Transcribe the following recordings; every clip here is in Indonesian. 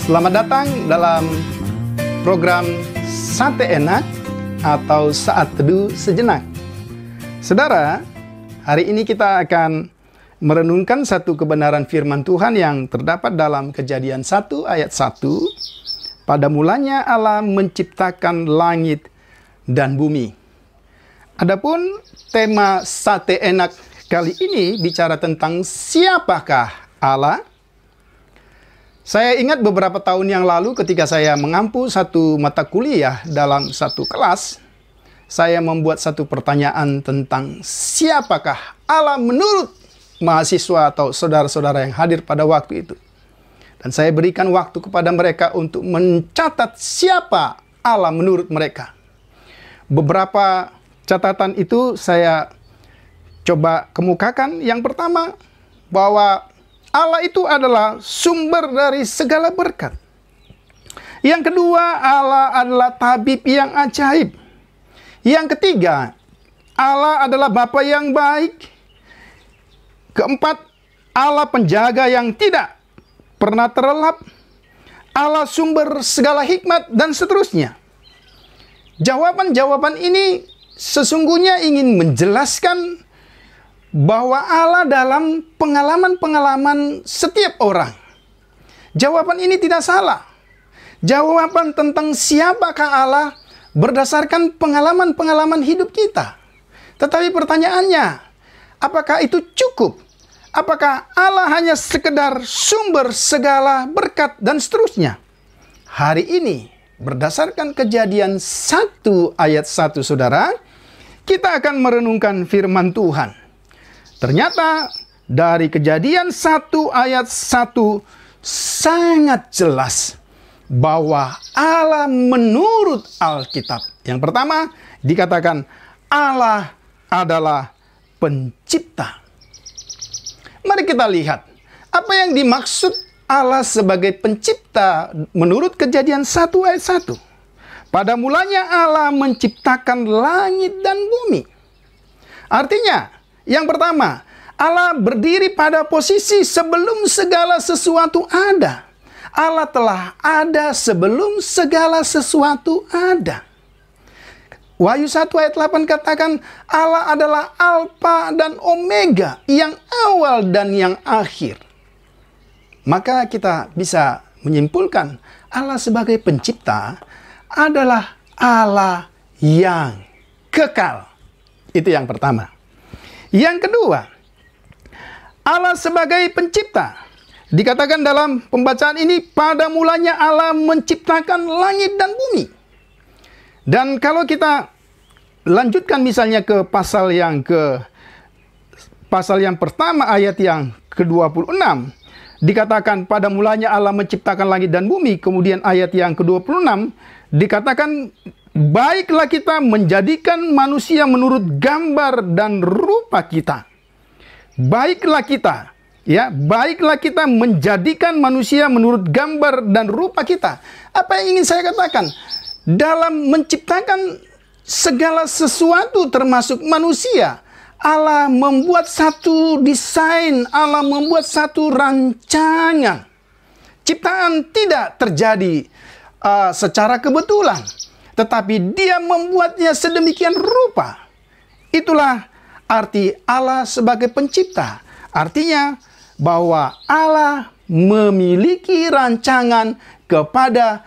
Selamat datang dalam program Sate Enak atau Saat Teduh Sejenak. Saudara, hari ini kita akan merenungkan satu kebenaran firman Tuhan yang terdapat dalam Kejadian 1 ayat 1. Pada mulanya Allah menciptakan langit dan bumi. Adapun tema Sate Enak kali ini bicara tentang siapakah Allah. Saya ingat beberapa tahun yang lalu ketika saya mengampu satu mata kuliah dalam satu kelas, saya membuat satu pertanyaan tentang siapakah Allah menurut mahasiswa atau saudara-saudara yang hadir pada waktu itu. Dan saya berikan waktu kepada mereka untuk mencatat siapa Allah menurut mereka. Beberapa catatan itu saya coba kemukakan. Yang pertama, bahwa Allah itu adalah sumber dari segala berkat. Yang kedua, Allah adalah tabib yang ajaib. Yang ketiga, Allah adalah Bapa yang baik. Keempat, Allah penjaga yang tidak pernah terlelap. Allah sumber segala hikmat dan seterusnya. Jawaban-jawaban ini sesungguhnya ingin menjelaskan bahwa Allah dalam pengalaman-pengalaman setiap orang. Jawaban ini tidak salah. Jawaban tentang siapakah Allah berdasarkan pengalaman-pengalaman hidup kita. Tetapi pertanyaannya, apakah itu cukup? Apakah Allah hanya sekedar sumber segala berkat dan seterusnya? Hari ini, berdasarkan Kejadian 1 ayat 1, saudara, kita akan merenungkan firman Tuhan. Ternyata dari Kejadian 1 ayat 1 sangat jelas bahwa Allah menurut Alkitab. Yang pertama dikatakan Allah adalah pencipta. Mari kita lihat apa yang dimaksud Allah sebagai pencipta menurut Kejadian 1 ayat 1. Pada mulanya Allah menciptakan langit dan bumi. Artinya, yang pertama, Allah berdiri pada posisi sebelum segala sesuatu ada. Allah telah ada sebelum segala sesuatu ada. Wahyu 1 ayat 8 katakan Allah adalah Alfa dan Omega, yang awal dan yang akhir. Maka kita bisa menyimpulkan Allah sebagai pencipta adalah Allah yang kekal. Itu yang pertama. Yang kedua, Allah sebagai pencipta. Dikatakan dalam pembacaan ini, pada mulanya Allah menciptakan langit dan bumi. Dan kalau kita lanjutkan misalnya ke pasal yang pertama ayat yang ke-26, dikatakan pada mulanya Allah menciptakan langit dan bumi. Kemudian ayat yang ke-26 dikatakan, baiklah kita menjadikan manusia menurut gambar dan rupa kita. Baiklah kita menjadikan manusia menurut gambar dan rupa kita. Apa yang ingin saya katakan? Dalam menciptakan segala sesuatu termasuk manusia, Allah membuat satu desain, Allah membuat satu rancangan. Ciptaan tidak terjadi secara kebetulan, tetapi Dia membuatnya sedemikian rupa. Itulah arti Allah sebagai pencipta. Artinya bahwa Allah memiliki rancangan kepada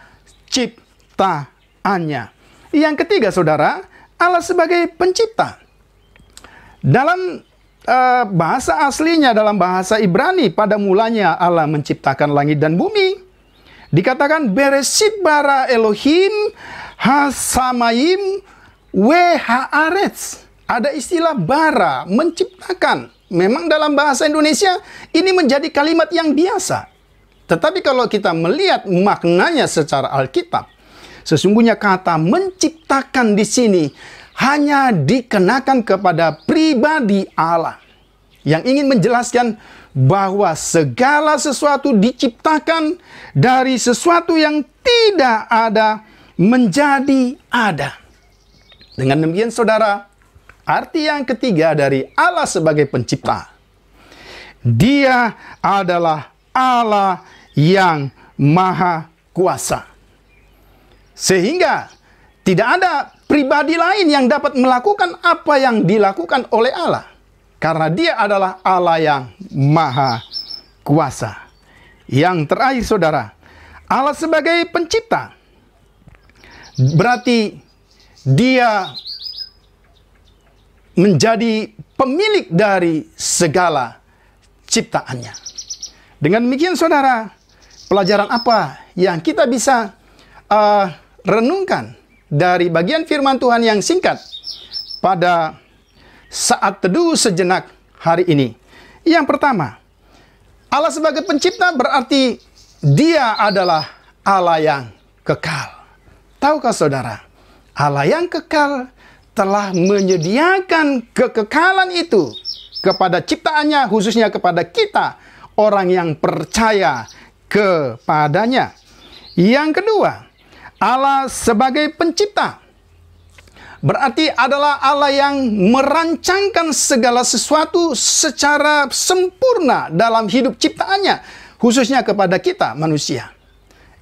ciptaannya. Yang ketiga, saudara, Allah sebagai pencipta. Dalam bahasa aslinya, dalam bahasa Ibrani, pada mulanya Allah menciptakan langit dan bumi. Dikatakan Bereshit bara Elohim hasamayim haaretz. Ada istilah bara, menciptakan. Memang dalam bahasa Indonesia ini menjadi kalimat yang biasa. Tetapi kalau kita melihat maknanya secara Alkitab, sesungguhnya kata menciptakan di sini hanya dikenakan kepada pribadi Allah. Yang ingin menjelaskan bahwa segala sesuatu diciptakan dari sesuatu yang tidak ada menjadi ada. Dengan demikian, saudara, arti yang ketiga dari Allah sebagai pencipta, Dia adalah Allah yang Maha Kuasa. Sehingga tidak ada pribadi lain yang dapat melakukan apa yang dilakukan oleh Allah. Karena Dia adalah Allah yang Maha Kuasa. Yang terakhir, saudara, Allah sebagai pencipta, berarti Dia menjadi pemilik dari segala ciptaannya. Dengan demikian, saudara, pelajaran apa yang kita bisa renungkan dari bagian firman Tuhan yang singkat pada saat teduh sejenak hari ini? Yang pertama, Allah sebagai pencipta berarti Dia adalah Allah yang kekal. Tahukah saudara, Allah yang kekal telah menyediakan kekekalan itu kepada ciptaannya, khususnya kepada kita, orang yang percaya kepadanya. Yang kedua, Allah sebagai pencipta berarti adalah Allah yang merancangkan segala sesuatu secara sempurna dalam hidup ciptaannya, khususnya kepada kita manusia.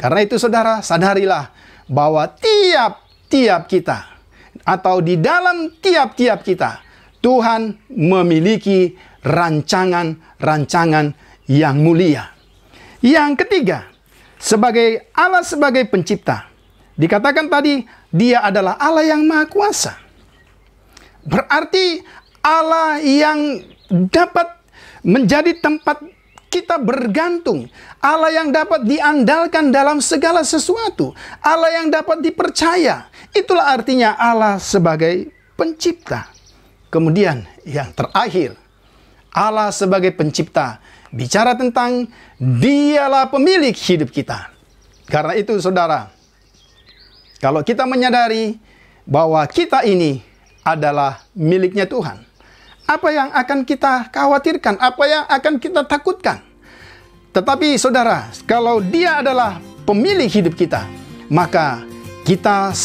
Karena itu, saudara, sadarilah bahwa tiap-tiap kita, atau di dalam tiap-tiap kita, Tuhan memiliki rancangan-rancangan yang mulia. Yang ketiga, sebagai Allah sebagai pencipta, dikatakan tadi, Dia adalah Allah yang Maha Kuasa. Berarti Allah yang dapat menjadi tempat kita bergantung. Allah yang dapat diandalkan dalam segala sesuatu. Allah yang dapat dipercaya. Itulah artinya Allah sebagai pencipta. Kemudian yang terakhir, Allah sebagai pencipta bicara tentang Dialah pemilik hidup kita. Karena itu, saudara, kalau kita menyadari bahwa kita ini adalah miliknya Tuhan, apa yang akan kita khawatirkan? Apa yang akan kita takutkan? Tetapi saudara, kalau Dia adalah pemilik hidup kita, maka kita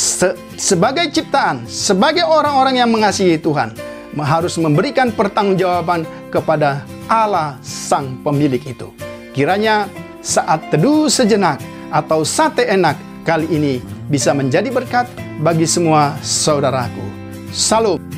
sebagai ciptaan, sebagai orang-orang yang mengasihi Tuhan, harus memberikan pertanggungjawaban kepada Allah Sang Pemilik itu. Kiranya saat teduh sejenak atau sate enak kali ini bisa menjadi berkat bagi semua saudaraku. Salam.